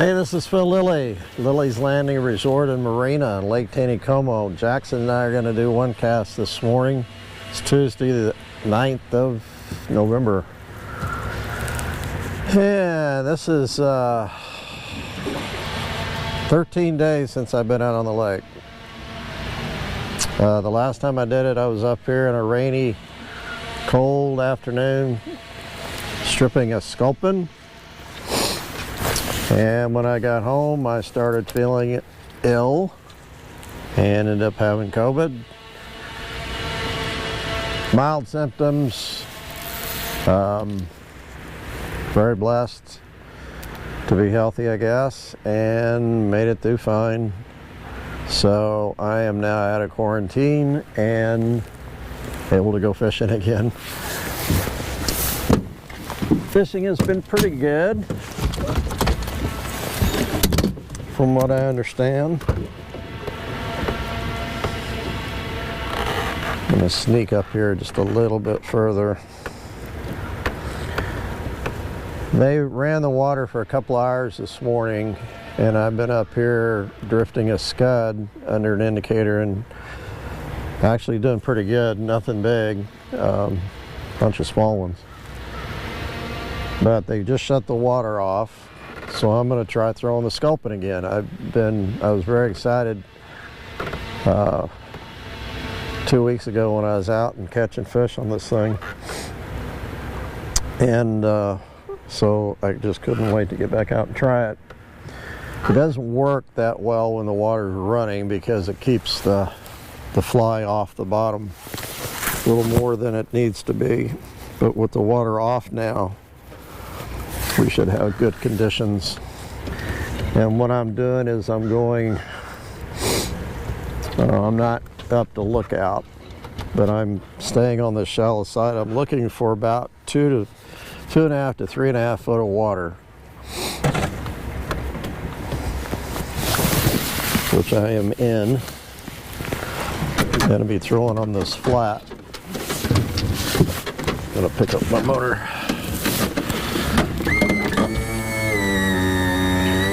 Hey, this is Phil Lilley, Lilley's Landing Resort in Marina on Lake Taneycomo. Jackson and I are going to do one cast this morning. It's Tuesday the 9th of November. Yeah, this is 13 days since I've been out on the lake. The last time I did it, I was up here in a rainy, cold afternoon stripping a sculpin. And when I got home, I started feeling ill and ended up having COVID. Mild symptoms. Very blessed to be healthy, I guess, and made it through fine. So I am now out of quarantine and able to go fishing again. Fishing has been pretty good, from what I understand. I'm going to sneak up here just a little bit further. They ran the water for a couple hours this morning, and I've been up here drifting a scud under an indicator and actually doing pretty good. Nothing big, bunch of small ones. But they just shut the water off. So I'm going to try throwing the sculpin again. I was very excited 2 weeks ago when I was out and catching fish on this thing. And so I just couldn't wait to get back out and try it. It doesn't work that well when the water's running because it keeps the fly off the bottom a little more than it needs to be. But with the water off now, we should have good conditions. And what I'm doing is I'm going, I'm not up to lookout, but I'm staying on the shallow side. I'm looking for about 2.5 to 3.5 foot of water, which I am in. I'm going to be throwing on this flat. I'm going to pick up my motor.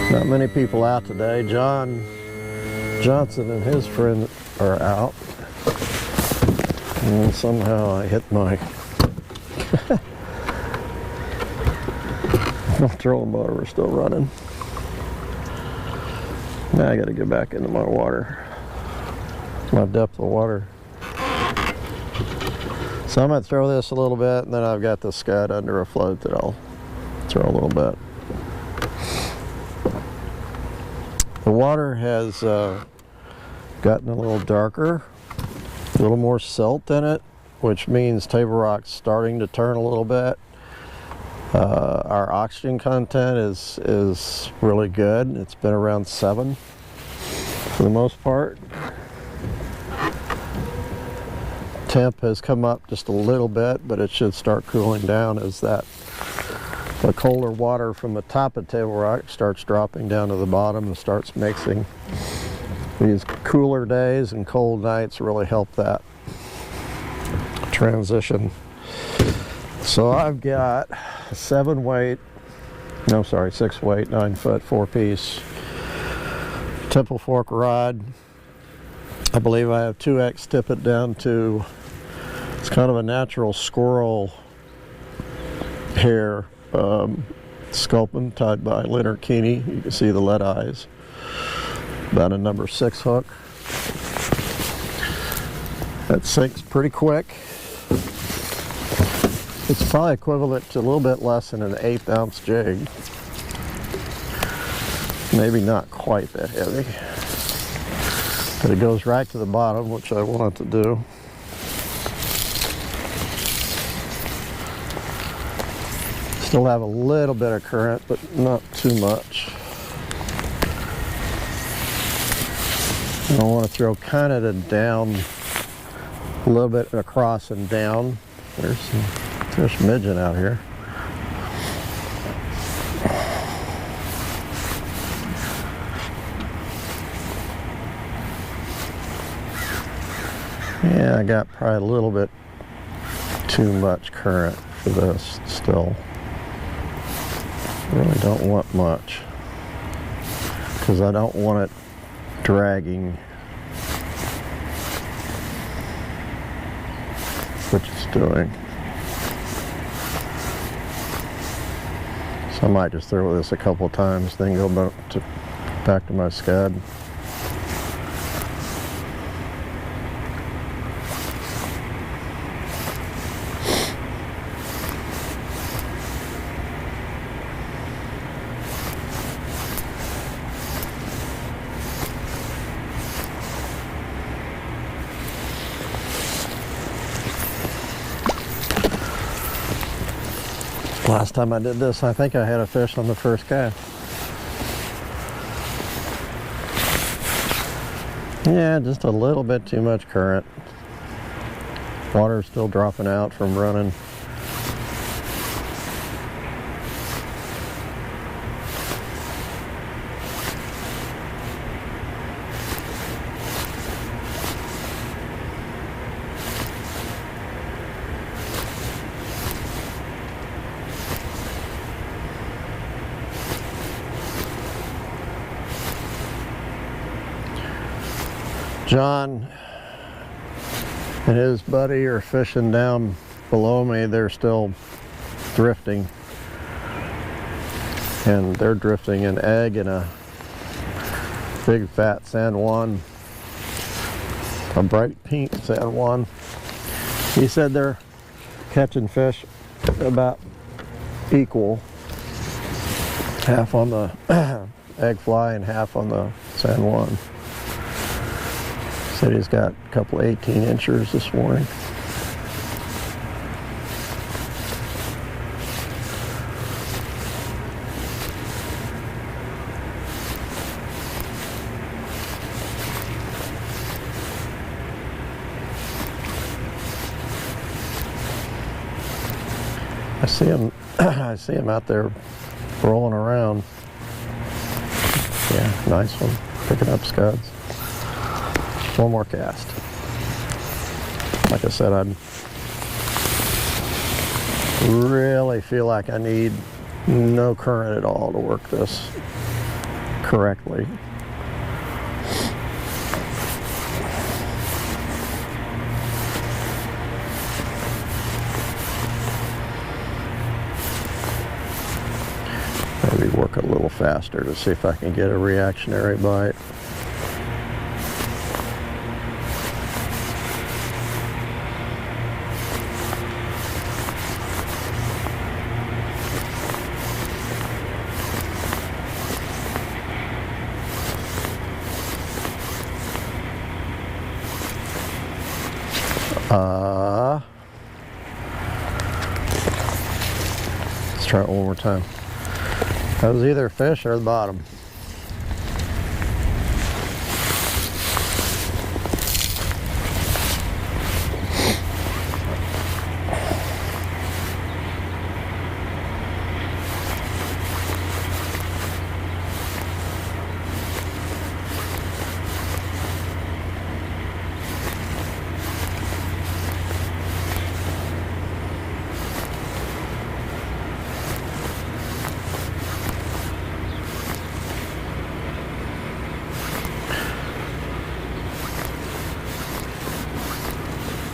Not many people out today. John Johnson and his friend are out. And somehow I hit my trolling motor. We're still running. Now I got to get back into my water. My depth of water. So I'm going to throw this a little bit, and then I've got the scud under a float that I'll throw a little bit. The water has gotten a little darker, a little more silt in it, which means table rock's starting to turn a little bit. Our oxygen content is really good. It's been around 7 for the most part. Temp has come up just a little bit, but it should start cooling down as the colder water from the top of table rock starts dropping down to the bottom and starts mixing. These cooler days and cold nights really help that transition. So I've got a 6 weight, 9 foot, 4-piece Temple Fork rod. I believe I have 2X tippet down to, it's kind of a natural squirrel hair sculpin tied by Leonard Keeney. You can see the lead eyes. About a number 6 hook. That sinks pretty quick. It's probably equivalent to a little bit less than an 1/8 ounce jig. Maybe not quite that heavy. But it goes right to the bottom, which I want it to do. Still have a little bit of current, but not too much. I want to throw kind of down, a little bit across and down. There's some fish midging out here. Yeah, I got probably a little bit too much current for this still. Really don't want much. because I don't want it dragging, which it's doing. So I might just throw this a couple times, then go back to my scud. Last time I did this, I think I had a fish on the first cast. Yeah, just a little bit too much current. Water's still dropping out from running. John and his buddy are fishing down below me. They're still drifting, and they're drifting an egg in a big fat San Juan, a bright pink San Juan. He said they're catching fish about equal, half on the egg fly and half on the San Juan. Said he's got a couple 18-inchers this morning. I see him out there rolling around. Yeah, nice one. Picking up scuds. One more cast. Like I said, I really feel like I need no current at all to work this correctly. Maybe work a little faster to see if I can get a reactionary bite. Let's try it one more time. That was either a fish or the bottom.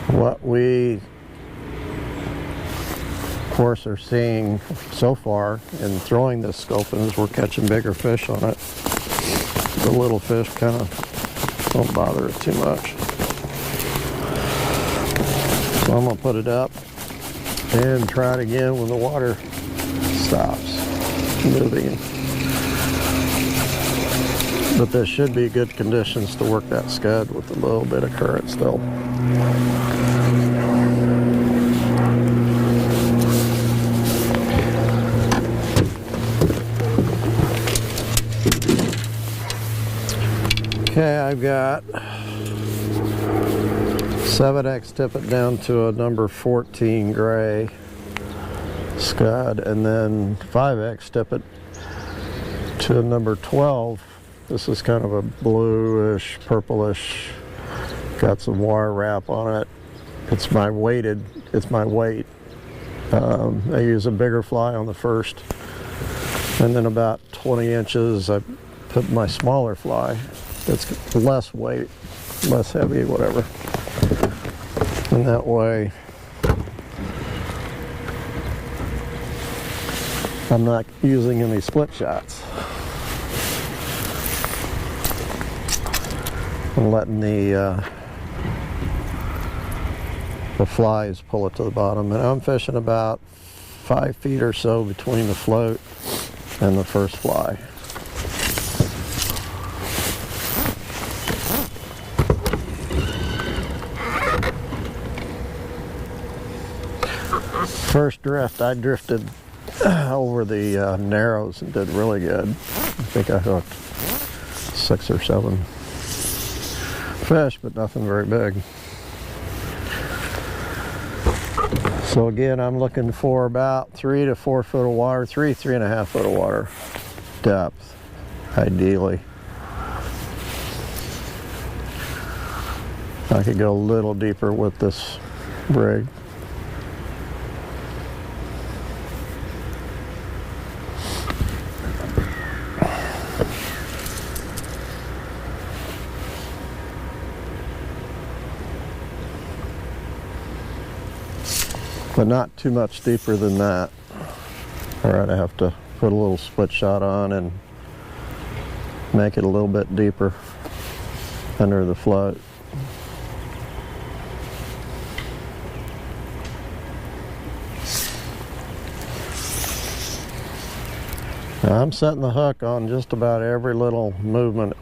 What we, of course, are seeing so far in throwing this sculpin is we're catching bigger fish on it. The little fish kind of don't bother it too much. So I'm going to put it up and try it again when the water stops moving. But this should be good conditions to work that scud with a little bit of current still. Okay, I've got 7X tippet down to a number 14 gray scud, and then 5X tippet to a number 12. This is kind of a bluish, purplish, got some wire wrap on it. It's my weight. I use a bigger fly on the first, and then about 20 inches I put my smaller fly that's less weight, less heavy, whatever. And that way I'm not using any split shots. I'm letting the flies pull it to the bottom. And I'm fishing about 5 feet or so between the float and the first fly. First drift, I drifted over the narrows and did really good. I think I hooked 6 or 7 fish, but nothing very big. So again, I'm looking for about 3 to 4 foot of water, 3.5 foot of water depth, ideally. I could go a little deeper with this rig. But not too much deeper than that. All right, I have to put a little split shot on and make it a little bit deeper under the float. Now I'm setting the hook on just about every little movement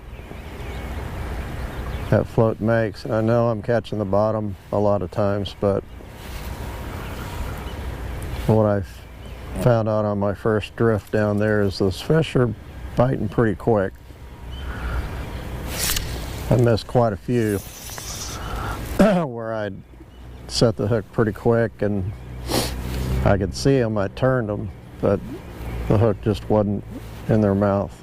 that float makes, and I know I'm catching the bottom a lot of times, but what I've found out on my first drift down there is those fish are biting pretty quick. I missed quite a few where I'd set the hook pretty quick and I could see them, I turned them, but the hook just wasn't in their mouth.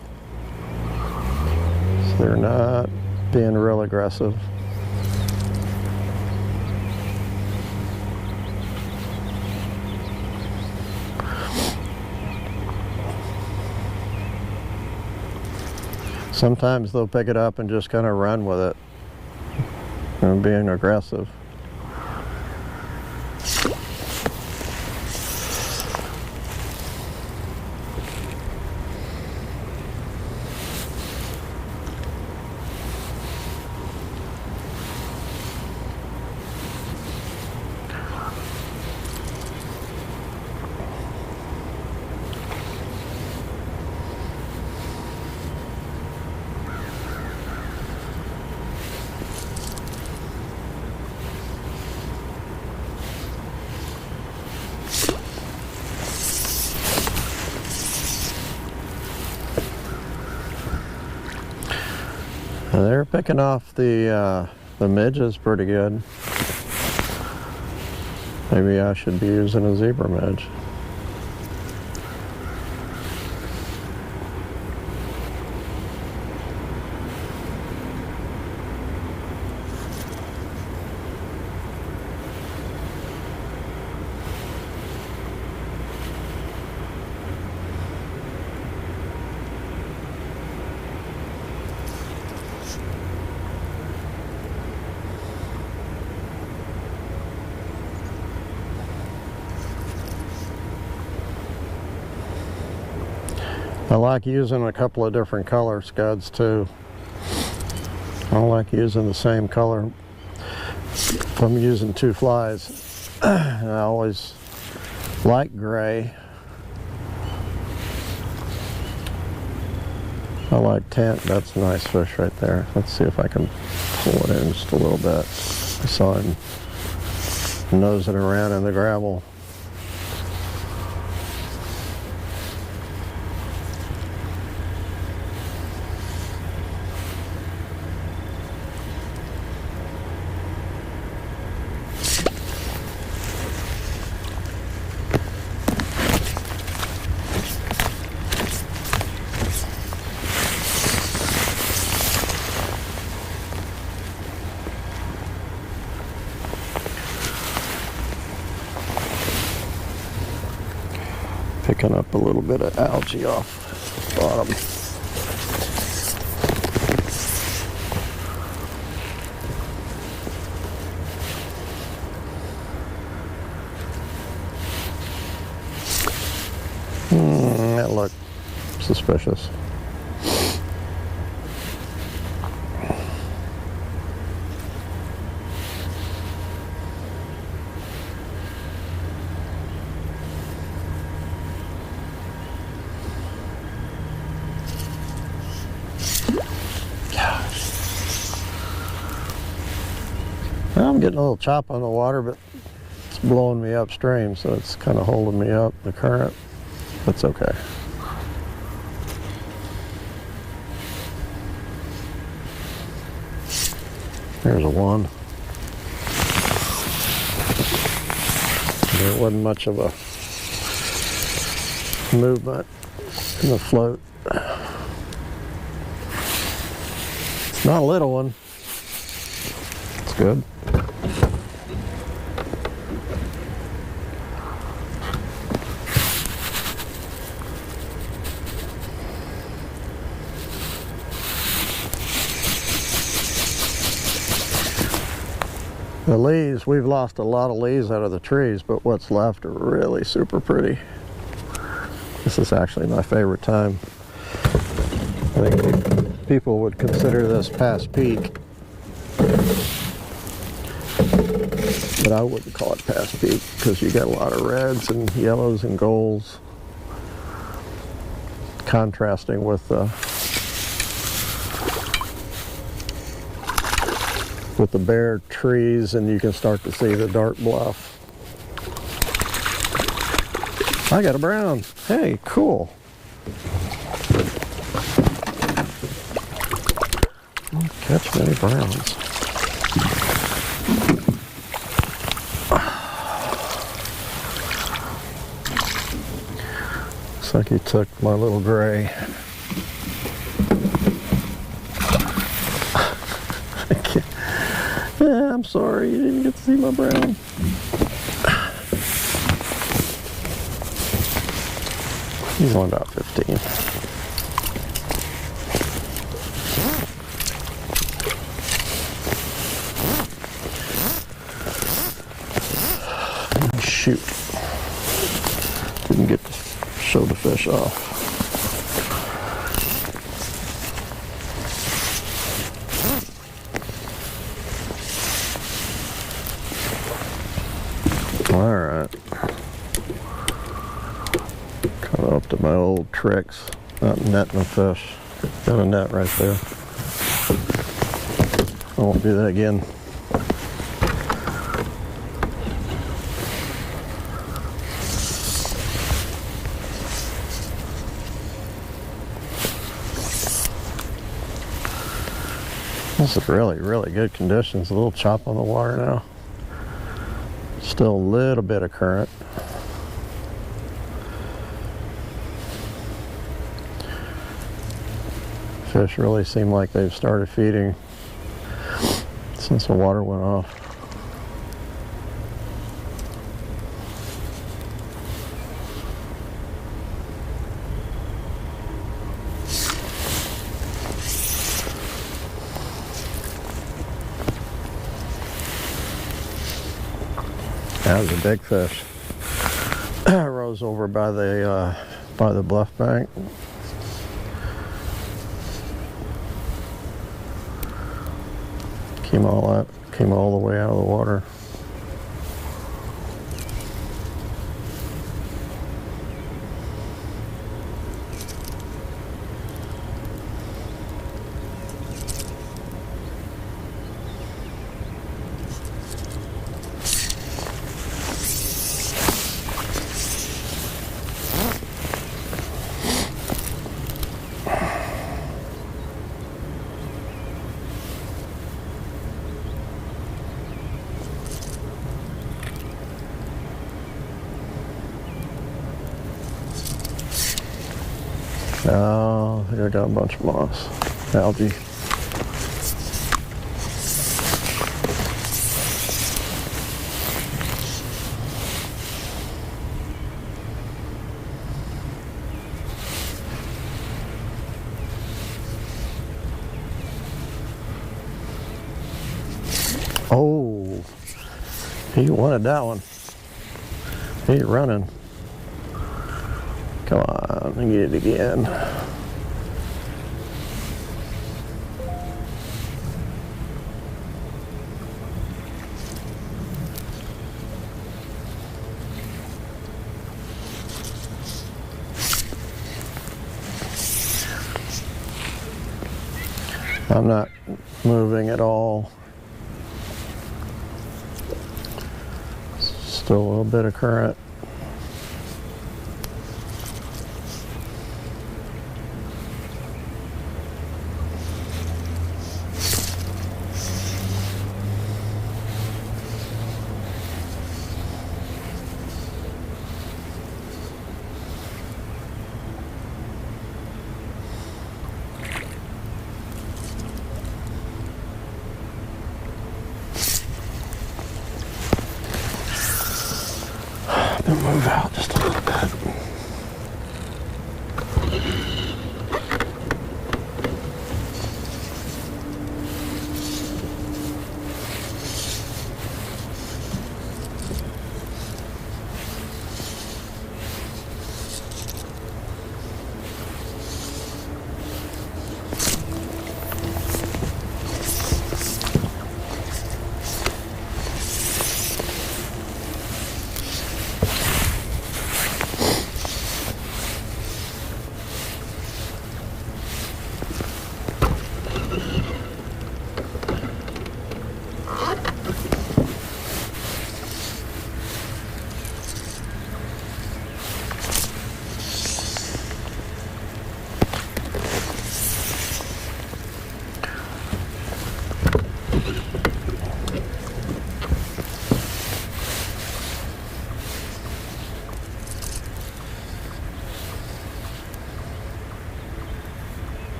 So they're not being real aggressive. Sometimes they'll pick it up and just kind of run with it, and being aggressive. They're picking off the midges pretty good. Maybe I should be using a zebra midge. I like using a couple of different color scuds too. I don't like using the same color if I'm using 2 flies. I always like gray. I like tint. That's a nice fish right there. Let's see if I can pull it in just a little bit. I saw him nosing around in the gravel. Picking up a little bit of algae off the bottom. That looked suspicious. I'm getting a little chop on the water, but it's blowing me upstream, so it's kind of holding me up, the current. That's okay. There's a one. There wasn't much of a movement in the float. It's not a little one. It's good. The leaves, we've lost a lot of leaves out of the trees, but what's left are really super pretty. This is actually my favorite time. I think people would consider this past peak, but I wouldn't call it past peak because you got a lot of reds and yellows and golds contrasting with the bare trees, and you can start to see the dark bluff. I got a brown. Hey, cool. Don't catch many browns. Looks like he took my little gray. Yeah, I'm sorry, you didn't get to see my brown. He's only about 15. Shoot. Didn't get to show the fish off. Alright, kind of up to my old tricks, not netting a fish. Got a net right there. I won't do that again. This is really, really good conditions. A little chop on the water now. Still a little bit of current. Fish really seem like they've started feeding since the water went off. That was a big fish. Rose over by the bluff bank. Came all the way out of the water. Oh, I got a bunch of moss, algae. Oh, he wanted that one. He's running. Come on, I get it again. I'm not moving at all. Still a little bit of current. Move out just a little bit.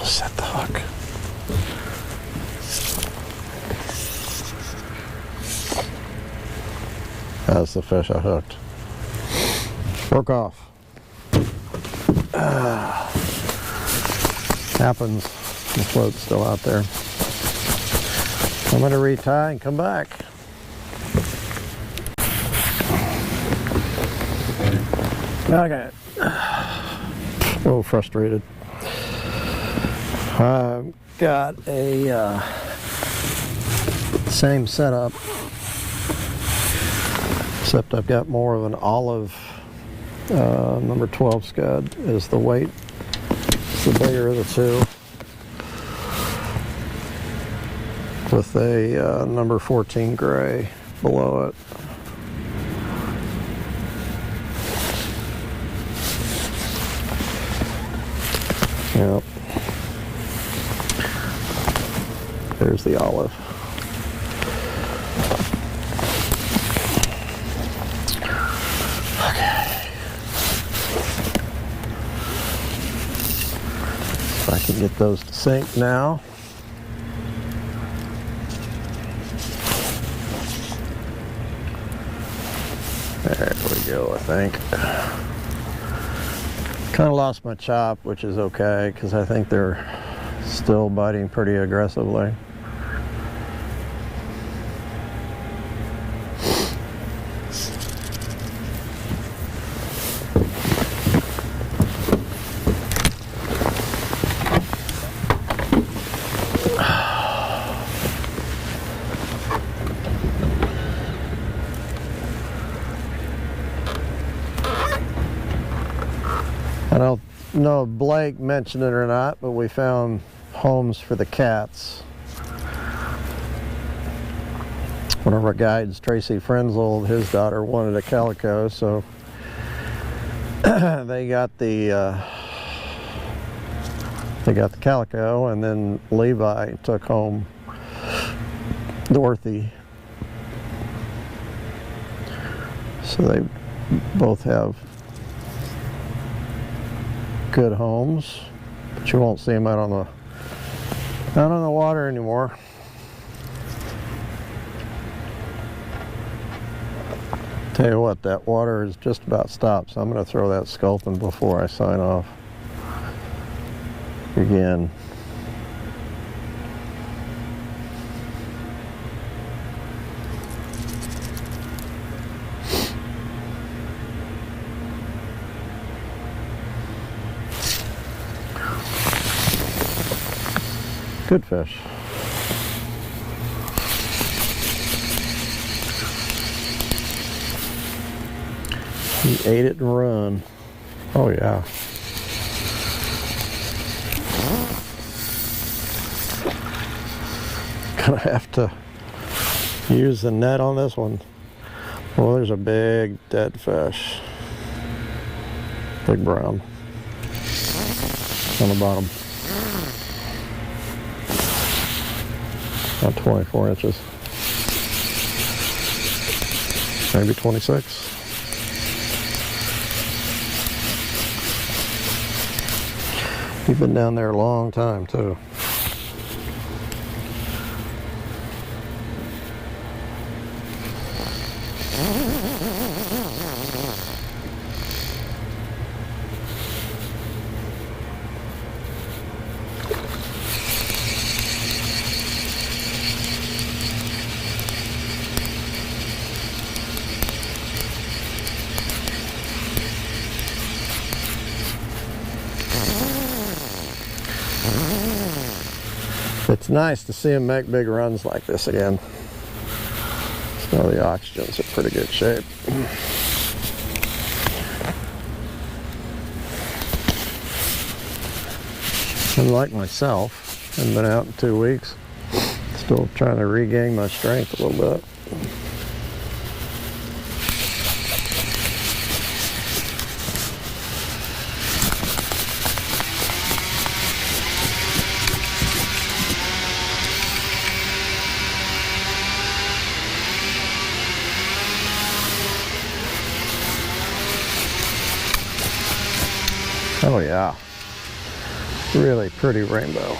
Set the hook. That's the fish I hooked. Work off. Happens. The float's still out there. I'm going to retie and come back. Okay. A little frustrated. I've got a same setup, except I've got more of an olive number 12 scud is the weight. It's the bigger of the two, with a number 14 gray below it. Yep. There's the olive. Okay. If I can get those to sink now. There we go, I think. Kind of lost my chop, which is okay, because I think they're still biting pretty aggressively. I don't know if Blake mentioned it or not, but we found homes for the cats. One of our guides, Tracy Frenzel, his daughter wanted a calico, so they got the calico, and then Levi took home Dorothy. So they both have good homes, but you won't see them out on the water anymore. Tell you what, that water is just about stopped, so I'm going to throw that sculpin before I sign off again. Good fish. He ate it and run. Oh yeah. Gonna have to use the net on this one. Well, there's a big dead fish. Big brown. On the bottom. About 24 inches. Maybe 26. You've been down there a long time too. It's nice to see them make big runs like this again. So the oxygen's in pretty good shape. Unlike myself, I've been out in 2 weeks. Still trying to regain my strength a little bit. Oh yeah, really pretty rainbow.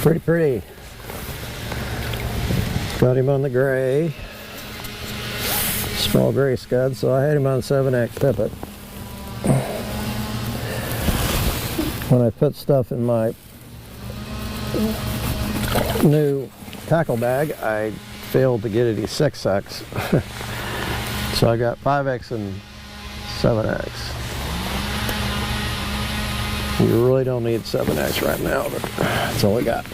Pretty pretty. Got him on the gray. Small gray scud, so I had him on 7X tippet. When I put stuff in my new tackle bag, I failed to get any 6X. So I got 5X and 7X. You really don't need 7X right now, but that's all we got.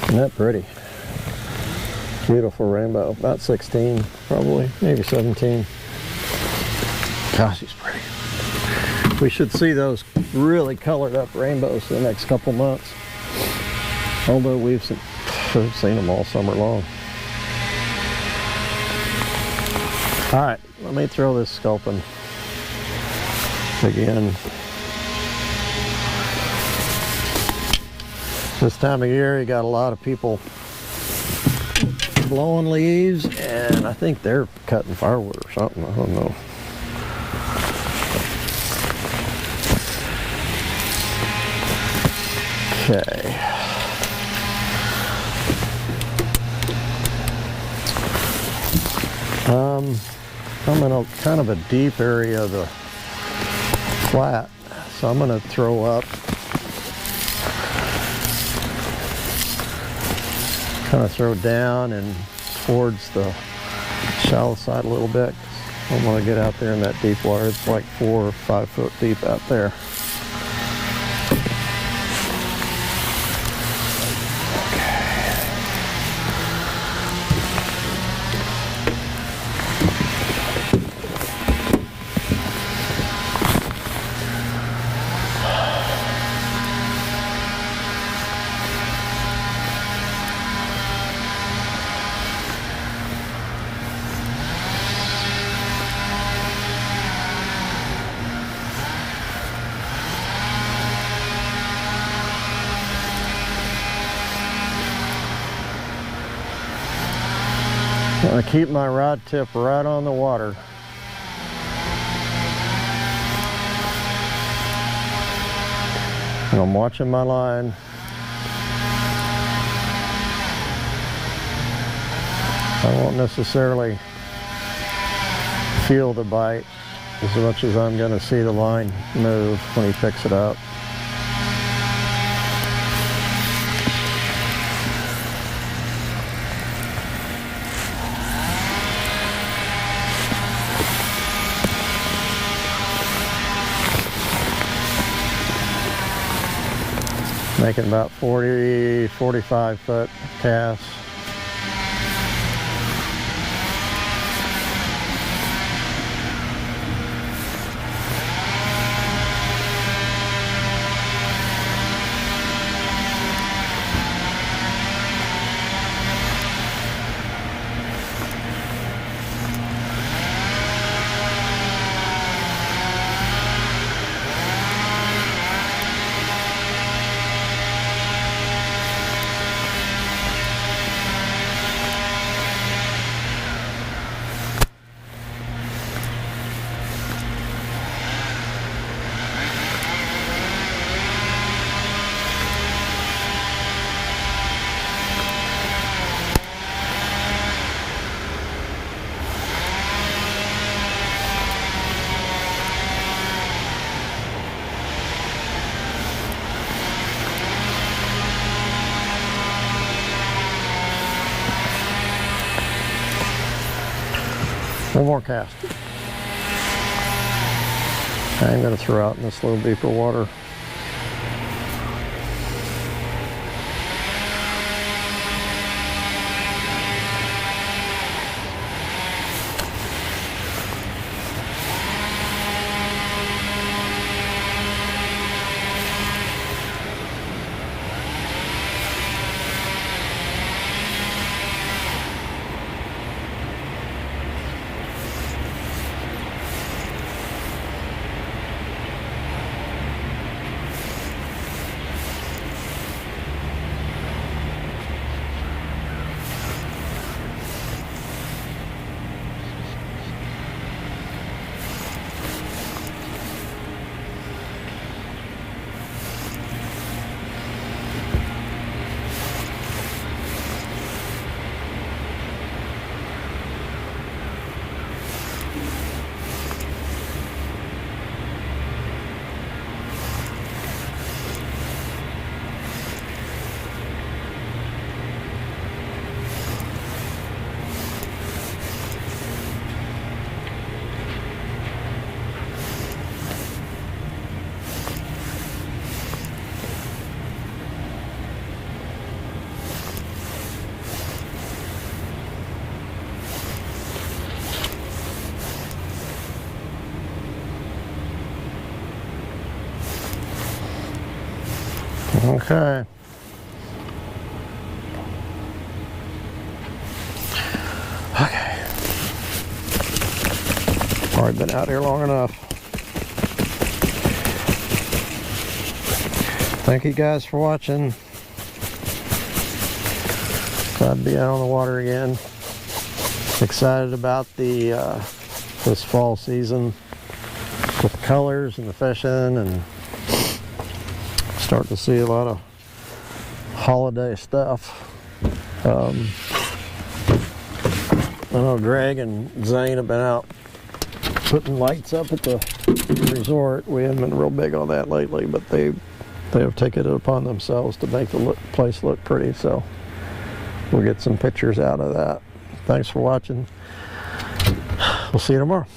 Isn't that pretty? Beautiful rainbow. About 16, probably, maybe 17. Gosh, he's pretty. We should see those really colored up rainbows in the next couple months. Although we've seen them all summer long. All right, let me throw this sculpin again. This time of year, you got a lot of people blowing leaves, and I think they're cutting firewood or something. I don't know. Okay. I'm in a kind of a deep area of the flat, so I'm going to throw up, kind of throw down and towards the shallow side a little bit. I want to get out there in that deep water. It's like 4 or 5 foot deep out there. I keep my rod tip right on the water. And I'm watching my line. I won't necessarily feel the bite as much as I'm going to see the line move when he picks it up. Making about 40, 45 foot casts. One more cast. I'm going to throw out in this little deeper water. Okay. Okay. Already been out here long enough. Thank you guys for watching. Glad to be out on the water again. Excited about the this fall season with the colors and the fishing, and starting to see a lot of holiday stuff. I know Greg and Zane have been out putting lights up at the resort. We haven't been real big on that lately, but they have taken it upon themselves to make the place look pretty, so we'll get some pictures out of that. Thanks for watching. We'll see you tomorrow.